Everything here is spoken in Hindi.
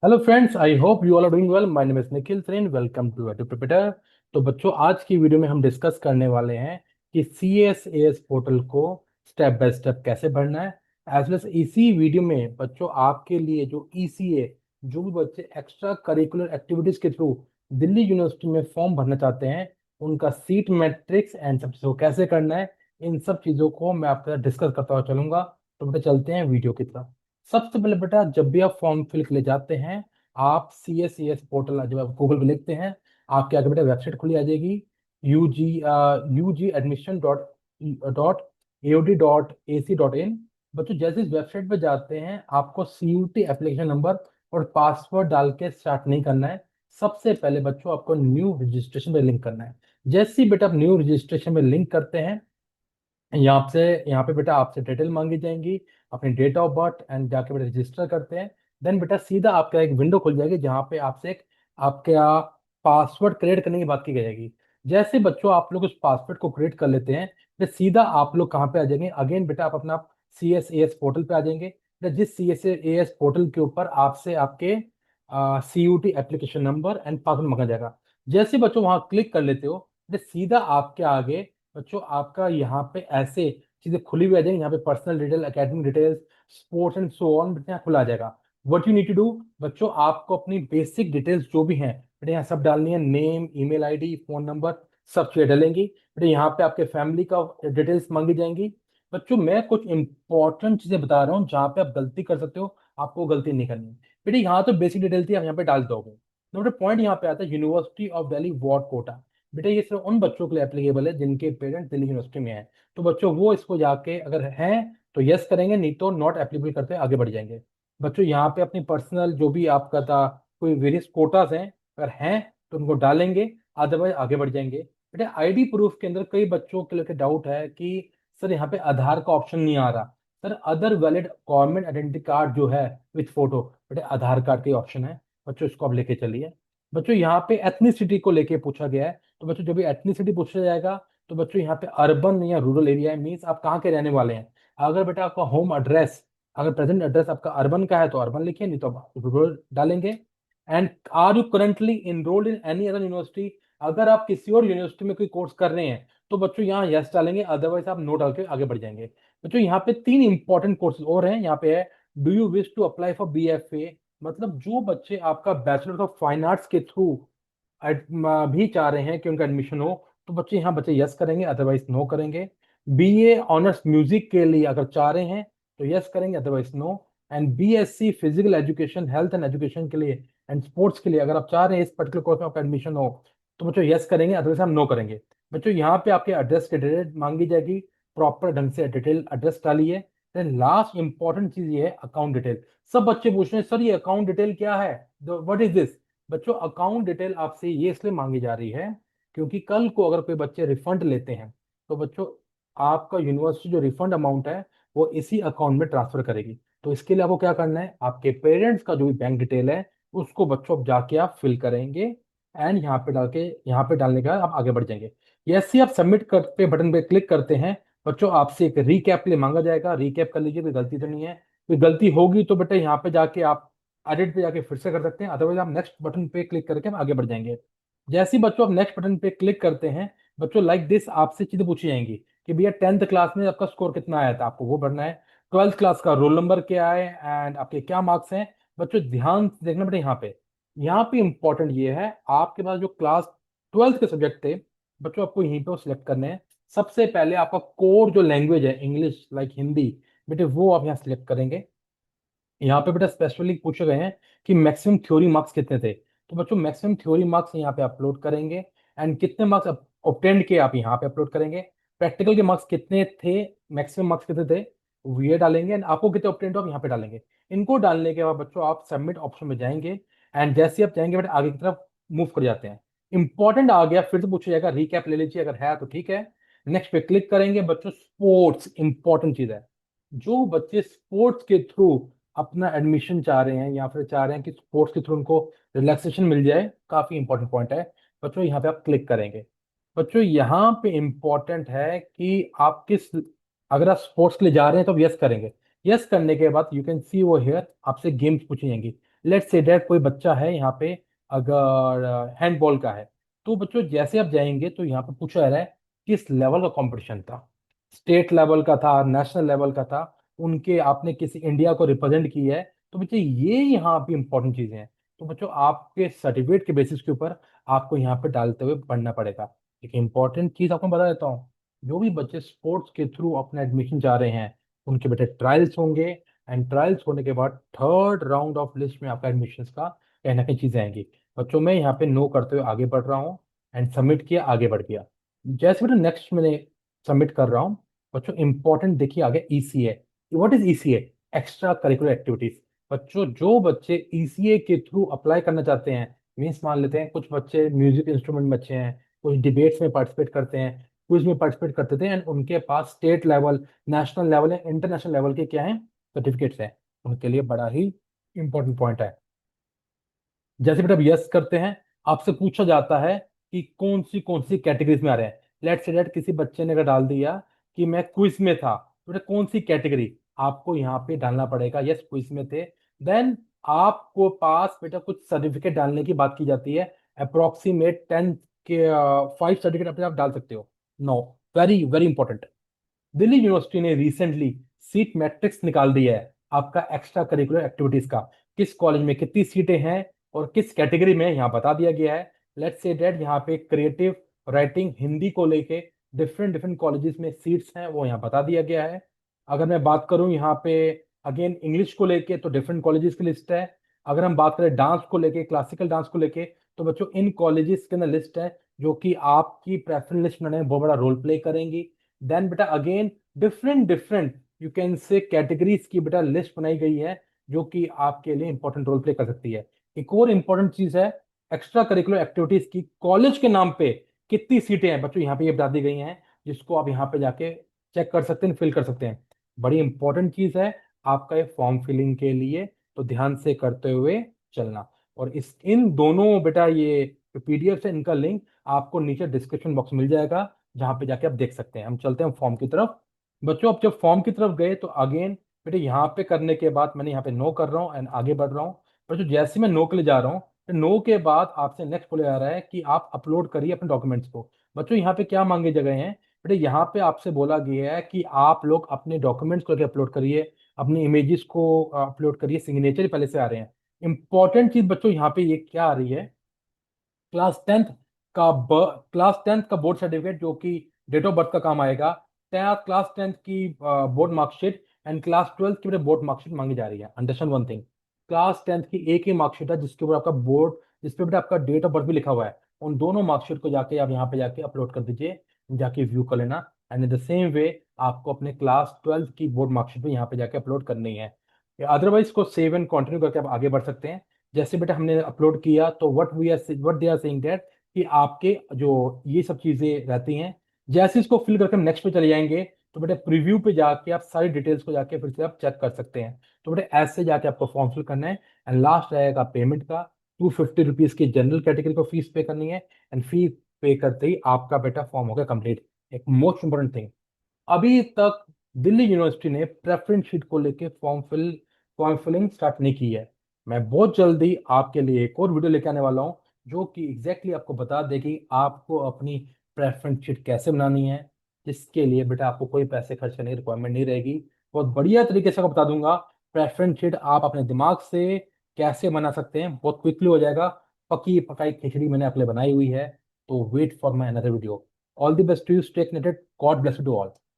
Hello friends, I hope you all are doing well. My name is Nikhil Sareen. Welcome to Edu Preparator. तो बच्चों, आज की वीडियो में हम डिस्कस करने वाले हैं कि सी एस एस पोर्टल को स्टेप बाय स्टेप कैसे भरना है। एज वेल एज इसी वीडियो में बच्चों आपके लिए जो ईसीए, जो भी बच्चे एक्स्ट्रा करिकुलर एक्टिविटीज के थ्रू दिल्ली यूनिवर्सिटी में फॉर्म भरना चाहते हैं, उनका सीट मैट्रिक्स एंड सब चीज़ों को कैसे करना है, इन सब चीज़ों को मैं आपके साथ डिस्कस करता हुआ चलूंगा। तो बेटा चलते हैं वीडियो की तरफ। सबसे पहले बेटा, जब भी आप फॉर्म फिल के लिए जाते हैं, आप सी एस पोर्टल जब आप गूगल पे लिखते हैं, आपके आगे बेटा वेबसाइट खुली आ जाएगी। U G admission dot dot AOD.AC.in। बच्चों, जैसे इस वेबसाइट पे जाते हैं, आपको CUT एप्लीकेशन नंबर और पासवर्ड डाल के स्टार्ट नहीं करना है। सबसे पहले बच्चों आपको न्यू रजिस्ट्रेशन पे लिंक करना है। जैसे ही बेटा आप न्यू रजिस्ट्रेशन में लिंक करते हैं, यहाँ पे बेटा आपसे डिटेल मांगी जाएंगी, अपनी डेट ऑफ बर्थ एंड जाके बेटा रजिस्टर करते हैं। देन बेटा सीधा आपका एक विंडो खुल जाएगी जहाँ पे आपसे एक आपका पासवर्ड क्रिएट करने की बात की जाएगी। जैसे बच्चों आप लोग उस पासवर्ड को क्रिएट कर लेते हैं, फिर सीधा आप लोग कहाँ पे आ जाएंगे, अगेन बेटा आप अपना CSAS पोर्टल पे आ जाएंगे। फिर जिस CSAS पोर्टल के ऊपर आपसे आपके CUT application number and password मांगा जाएगा। जैसे बच्चों वहां क्लिक कर लेते हो, फिर सीधा आपके आगे बच्चों आपका यहाँ पे ऐसे चीजें खुली हुई आ जाएंगी। यहाँ पे personal detail, academic details, sports and so on बेटा यहाँ खुला आ जाएगा। What you need to do बच्चों, आपको अपनी बेसिक डिटेल्स जो भी हैं बेटा यहाँ सब डालनी है। Name, email ID, phone number, सब चीजें डालेंगी बेटा। यहाँ पे आपके फैमिली का डिटेल्स मांगी जाएंगी। बच्चों, मैं कुछ इंपॉर्टेंट चीजें बता रहा हूँ जहाँ पे आप गलती कर सकते हो, आपको गलती नहीं करनी है। बेटा यहाँ तो बेसिक डिटेल थी, आप यहाँ पे डाल दोगे। नंबर पॉइंट यहाँ पे आता है university of Delhi ward quota. बेटा ये सिर्फ उन बच्चों के लिए एप्लीकेबल है जिनके पेरेंट्स दिल्ली यूनिवर्सिटी में हैं। तो बच्चों वो इसको जाके अगर हैं तो यस करेंगे, नहीं तो नॉट एप्लीकेबल करते आगे बढ़ जाएंगे। बच्चों यहाँ पे अपनी पर्सनल जो भी आपका था, कोई वेरियस कोटास हैं, अगर हैं तो उनको डालेंगे, अदरवाइज आगे बढ़ जाएंगे। बेटा आईडी प्रूफ के अंदर कई बच्चों के लिए डाउट है कि सर यहाँ पे आधार का ऑप्शन नहीं आ रहा। Sir other valid government identity card जो है विथ फोटो, बेटा आधार कार्ड का ऑप्शन है। बच्चों इसको आप लेके चलिए। बच्चों यहाँ पे एथनिसिटी को लेके पूछा गया है। तो बच्चों जब भी एथनिसिटी पूछा जाएगा, तो बच्चों यहाँ पे अर्बन या रूरल एरिया है, मीन्स आप कहाँ के रहने वाले हैं। अगर बेटा आपका होम एड्रेस, अगर प्रेजेंट एड्रेस आपका अर्बन का है तो अर्बन लिखिए, नहीं तो आप रूरल डालेंगे। And are you currently enrolled in any other university, अगर आप किसी और यूनिवर्सिटी में कोई कोर्स कर रहे हैं तो बच्चों यहाँ यस डालेंगे, अदरवाइज आप नो डाल के आगे बढ़ जाएंगे। बच्चों यहाँ पे तीन इंपॉर्टेंट कोर्सेज और हैं। यहाँ पे है, do you wish to apply for BFA, मतलब जो बच्चे आपका बैचलर ऑफ फाइन आर्ट्स के थ्रू भी चाह रहे हैं कि उनका एडमिशन हो, तो बच्चे यहाँ बच्चे यस करेंगे, अदरवाइज नो करेंगे। BA ऑनर्स म्यूजिक के लिए अगर चाह रहे हैं तो यस करेंगे, otherwise no. And BSc physical education, health and education के लिए एंड स्पोर्ट्स के लिए अगर आप चाह रहे हैं इस पर्टिकुलर कोर्स में आपका एडमिशन हो, तो बच्चों यस करेंगे, अदरवाइज हम नो करेंगे। बच्चों यहाँ पे आपके एड्रेस की डिटेल मांगी जाएगी, प्रॉपर ढंग से डिटेल एड्रेस डालिए। देन लास्ट इंपॉर्टेंट चीज ये है अकाउंट डिटेल। सब बच्चे पूछ रहे हैं सर ये अकाउंट डिटेल क्या है, व्हाट इज दिस। बच्चों अकाउंट डिटेल आपसे ये इसलिए मांगी जा रही है क्योंकि कल को अगर कोई बच्चे रिफंड लेते हैं, तो बच्चों आपका यूनिवर्सिटी जो रिफंड अमाउंट है वो इसी अकाउंट में ट्रांसफर करेगी। तो इसके लिए आपको क्या करना है, आपके पेरेंट्स का जो भी बैंक डिटेल है उसको बच्चों अब जाके आप फिल करेंगे एंड यहाँ पे डाल के, यहाँ पे डालने के बाद आप आगे बढ़ जाएंगे। जैसे आप सबमिट कर पे बटन पे क्लिक करते हैं, बच्चों आपसे एक रीकैप के लिए मांगा जाएगा। रीकैप कर लीजिए, कोई गलती तो नहीं है। कोई गलती होगी तो बेटा यहाँ पे जाके आप एडिट पे जाके फिर से कर सकते हैं, अदरवाइज आप नेक्स्ट बटन पे क्लिक करके हम आगे बढ़ जाएंगे। जैसे ही बच्चों आप नेक्स्ट बटन पे क्लिक करते हैं, बच्चों लाइक दिस आपसे चीजें पूछी जाएंगी कि भैया 10th क्लास में आपका स्कोर कितना आया था, आपको वो भरना है। 12th क्लास का रोल नंबर क्या है एंड आपके क्या मार्क्स हैं। बच्चों ध्यान से देखना बेटा, यहाँ पे इंपॉर्टेंट ये है, आपके पास जो क्लास 12th के सब्जेक्ट थे बच्चों, आपको यहीं पे सिलेक्ट करने हैं। सबसे पहले आपका कोर जो लैंग्वेज है, इंग्लिश लाइक हिंदी, बेटे वो आप यहाँ सिलेक्ट करेंगे। यहाँ पे बेटा स्पेशली पूछे गए हैं कि मैक्सिमम थ्योरी मार्क्स कितने थे, तो बच्चों मैक्सिमम थ्योरी मार्क्स यहाँ पे अपलोड करेंगे। एंड कितने मार्क्स ऑब्टेंड किए आप यहाँ पे अपलोड करेंगे। प्रैक्टिकल के मार्क्स कितने थे, मैक्सिमम मार्क्स कितने थे, वो ये डालेंगे। एंड आपको कितने ऑब्टेंड हो आप यहाँ पे डालेंगे। इनको डालने के बाद बच्चों आप सबमिट ऑप्शन में जाएंगे एंड जैसे आप जाएंगे बेटा आगे की तरफ मूव कर जाते हैं। इंपॉर्टेंट आ गया, फिर से पूछा जाएगा, रीकैप ले लीजिए, अगर है तो ठीक है। नेक्स्ट पे क्लिक करेंगे। बच्चों स्पोर्ट्स इंपॉर्टेंट चीज है। जो बच्चे स्पोर्ट्स के थ्रू अपना एडमिशन चाह रहे हैं या फिर चाह रहे हैं कि स्पोर्ट्स के थ्रू उनको रिलैक्सेशन मिल जाए, काफी इंपॉर्टेंट पॉइंट है। बच्चों यहाँ पे आप क्लिक करेंगे। बच्चों यहाँ पे इंपॉर्टेंट है कि आप किस, अगर आप स्पोर्ट्स के लिए जा रहे हैं तो आप यस करेंगे। यस करने के बाद यू कैन सी वो हेयर आपसे गेम्स पूछी जाएंगी। लेट्स से दैट कोई बच्चा है यहाँ पे, अगर हैंडबॉल का है, तो बच्चों जैसे आप जाएंगे तो यहाँ पे पूछा जा रहा है किस लेवल का कंपटीशन था, स्टेट लेवल का था, नेशनल लेवल का था, उनके आपने किसी इंडिया को रिप्रेजेंट किया है। तो बच्चे ये यहाँ पे इंपॉर्टेंट चीजें हैं। तो बच्चों आपके सर्टिफिकेट के बेसिस के ऊपर आपको यहाँ पे डालते हुए पढ़ना पड़ेगा। एक इंपॉर्टेंट चीज आपको बता देता हूँ, जो भी बच्चे स्पोर्ट्स के थ्रू अपना एडमिशन चाह रहे हैं, उनके बेटे ट्रायल्स होंगे, एंड ट्रायल्स होने के बाद थर्ड राउंड ऑफ लिस्ट में आपका एडमिशन का कहीं ना कहीं चीजें आएंगी। बच्चों मैं यहाँ पे नो करते हुए आगे बढ़ रहा हूँ, एंड सबमिट किया, आगे बढ़ गया। जैसे बेटा नेक्स्ट मैंने सबमिट कर रहा हूँ, बच्चों इंपॉर्टेंट देखिए आगे ECA. What is ECA? Extra curricular activities. बच्चों जो बच्चे ईसीए के थ्रू अप्लाई करना चाहते हैं, मीन्स मान लेते हैं कुछ बच्चे म्यूजिक इंस्ट्रूमेंट बच्चे हैं, कुछ डिबेट्स में पार्टिसिपेट करते हैं, क्विज में पार्टिसिपेट करते थे, एंड उनके पास स्टेट लेवल, नेशनल लेवल या इंटरनेशनल लेवल के क्या है, सर्टिफिकेट्स हैं, उनके लिए बड़ा ही इंपॉर्टेंट पॉइंट है। जैसे बेटा यस करते हैं, आपसे पूछा जाता है कि कौन सी कैटेगरीज में आ रहे हैं। लेट्स से दैट किसी बच्चे ने अगर डाल दिया कि मैं क्विज में था, तो बेटा कौन सी कैटेगरी, आपको यहाँ पे डालना पड़ेगा यस क्विज में थे। देन आपको पास बेटा कुछ सर्टिफिकेट डालने की बात की जाती है, अप्रोक्सीमेट 10 के 5 सर्टिफिकेट अपने आप डाल सकते हो। No, very very important, Delhi university ने रिसेंटली सीट मैट्रिक्स निकाल दिया है आपका एक्स्ट्रा करिकुलर एक्टिविटीज का, किस कॉलेज में कितनी सीटें हैं और किस कैटेगरी में, यहाँ बता दिया गया है। लेट्स से दैट यहाँ पे क्रिएटिव राइटिंग हिंदी को लेके डिफरेंट डिफरेंट कॉलेजेस में सीट्स हैं, वो यहाँ बता दिया गया है। अगर मैं बात करूँ यहाँ पे अगेन इंग्लिश को लेके, तो डिफरेंट कॉलेजेस की लिस्ट है। अगर हम बात करें डांस को लेके, क्लासिकल डांस को लेके, तो बच्चों इन कॉलेजेस के अंदर लिस्ट है जो कि आपकी प्रेफरेंस लिस्ट बनाने में बहुत बड़ा रोल प्ले करेंगी। देन बेटा again different different you can say categories की बेटा लिस्ट बनाई गई है, जो कि आपके लिए इंपॉर्टेंट रोल प्ले कर सकती है। एक और इंपॉर्टेंट चीज है, एक्स्ट्रा करिकुलर एक्टिविटीज की कॉलेज के नाम पे कितनी सीटें हैं बच्चों, यहाँ पे ये बता दी गई हैं, जिसको आप यहाँ पे जाके चेक कर सकते हैं, फिल कर सकते हैं। बड़ी इंपॉर्टेंट चीज है आपका ये फॉर्म फिलिंग के लिए, तो ध्यान से करते हुए चलना। और इस इन दोनों बेटा ये पीडीएफ है, इनका लिंक आपको नीचे डिस्क्रिप्शन बॉक्स मिल जाएगा, जहां पे जाके आप देख सकते हैं। हम चलते हैं फॉर्म की तरफ। बच्चों अब जब फॉर्म की तरफ गए तो अगेन बेटे यहाँ पे करने के बाद मैंने यहाँ पे नो कर रहा हूँ एंड आगे बढ़ रहा हूँ। बच्चों जैसे मैं नो के लिए जा रहा हूँ, तो नो के बाद आपसे नेक्स्ट बोले जा रहा है कि आप अपलोड करिए अपने डॉक्यूमेंट्स को। बच्चों यहाँ पे क्या मांगे जगह हैं, बेटे यहाँ पे आपसे बोला गया है कि आप लोग अपने डॉक्यूमेंट्स को अपलोड करिए, अपनी इमेजेस को अपलोड करिए, सिग्नेचर पहले से आ रहे हैं। इंपॉर्टेंट चीज बच्चों यहाँ पे ये क्या आ रही है, क्लास 10th का क्लास 10th का बोर्ड सर्टिफिकेट, जो कि डेट ऑफ बर्थ का काम आएगा, क्लास 10th की board marksheet, and class 12th की बोर्ड मार्कशीट मांगी जा रही है। Understand one thing, class 10th की एक ही मार्कशीट है जिसके ऊपर आपका बोर्ड, जिसपे बेटा आपका डेट ऑफ बर्थ भी लिखा हुआ है, उन दोनों मार्कशीट को जाके आप यहाँ पे जाके अपलोड कर दीजिए, जाके व्यू कर लेना। And in the same way आपको अपने क्लास 12th की बोर्ड मार्कशीट भी यहाँ पे जाके अपलोड करनी है। अदरवाइज को सेव एंड कंटिन्यू करके आप आगे बढ़ सकते हैं। जैसे बेटा हमने अपलोड किया, तो what they are saying that कि आपके जो ये सब चीजें रहती हैं, जैसे इसको फिल करके हम नेक्स्ट पे चले जाएंगे, तो बेटा प्रीव्यू पे जाके आप सारी डिटेल्स को जाके फिर से आप चेक कर सकते हैं। तो बेटा ऐसे जाके आपको फॉर्म फिल करना है, एंड लास्ट रहेगा पेमेंट का। 250 रुपीज की जनरल कैटेगरी को फीस पे करनी है, एंड फी पे करते ही आपका बेटा फॉर्म होगा कंप्लीट। एक मोस्ट इंपोर्टेंट थिंग, अभी तक दिल्ली यूनिवर्सिटी ने प्रेफरेंस शीट को लेके फॉर्म फिलिंग स्टार्ट नहीं की है। मैं बहुत जल्दी आपके लिए एक और वीडियो लेके आने वाला हूँ, जो कि एग्जैक्टली आपको बता देगी आपको अपनी प्रेफरेंस शीट कैसे बनानी है, जिसके लिए बेटा आपको कोई पैसे खर्च करने की रिक्वायरमेंट नहीं रहेगी। बहुत बढ़िया तरीके से आपको बता दूंगा प्रेफरेंस शीट आप अपने दिमाग से कैसे बना सकते हैं, बहुत क्विकली हो जाएगा। पकी पकाई खिचड़ी मैंने आपके लिए बनाई हुई है। तो wait for my another video. All the best to you, stay connected, God bless you to all.